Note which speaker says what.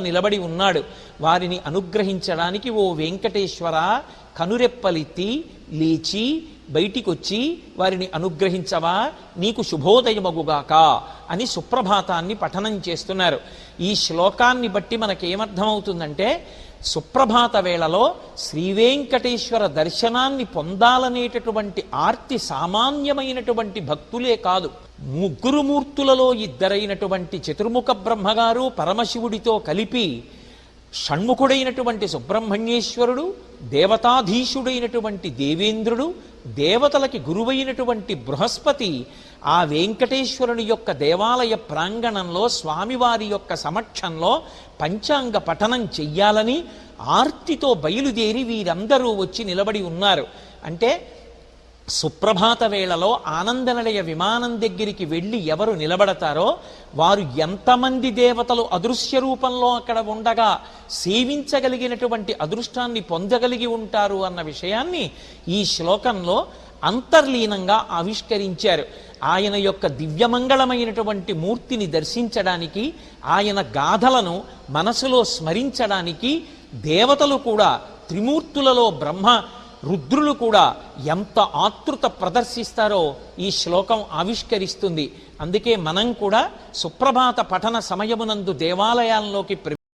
Speaker 1: నిలబడి ఉన్నాడు. వారిని అనుగ్రహించడానికి ఓ వెంకటేశ్వర కనురెప్పలెత్తి లేచి బయటికొచ్చి వారిని అనుగ్రహించవా, నీకు శుభోదయమగుగాక అని సుప్రభాతాన్ని పఠనం చేస్తున్నారు. ఈ శ్లోకాన్ని బట్టి మనకేమర్థమవుతుందంటే, సుప్రభాత వేళలో శ్రీవేంకటేశ్వర దర్శనాన్ని పొందాలనేటటువంటి ఆర్తి సామాన్యమైనటువంటి భక్తులే కాదు, ముగ్గురు మూర్తులలో ఇద్దరైనటువంటి చతుర్ముఖ బ్రహ్మగారు పరమశివుడితో కలిపి షణ్ముఖుడైనటువంటి సుబ్రహ్మణ్యేశ్వరుడు, దేవతాధీశుడైనటువంటి దేవేంద్రుడు, దేవతలకి గురువైనటువంటి బృహస్పతి ఆ వెంకటేశ్వరుని యొక్క దేవాలయ ప్రాంగణంలో స్వామివారి యొక్క సమక్షంలో పంచాంగ పఠనం చెయ్యాలని ఆర్తితో బయలుదేరి వీరందరూ వచ్చి నిలబడి ఉన్నారు. అంటే సుప్రభాత వేళలో ఆనందనిలయ విమానం దగ్గరికి వెళ్ళి ఎవరు నిలబడతారో వారు ఎంతమంది దేవతలు అదృశ్య రూపంలో అక్కడ ఉండగా సేవించగలిగినటువంటి అదృష్టాన్ని పొందగలిగి ఉంటారు అన్న విషయాన్ని ఈ శ్లోకంలో అంతర్లీనంగా ఆవిష్కరించారు. ఆయన యొక్క దివ్యమంగళమైనటువంటి మూర్తిని దర్శించడానికి, ఆయన గాథలను మనసులో స్మరించడానికి దేవతలు కూడా, త్రిమూర్తులలో బ్రహ్మ రుద్రులు కూడా ఎంత ఆతృత ప్రదర్శిస్తారో ఈ శ్లోకం ఆవిష్కరిస్తుంది. అందుకే మనం కూడా సుప్రభాత పఠన సమయమునందు దేవాలయాల్లోకి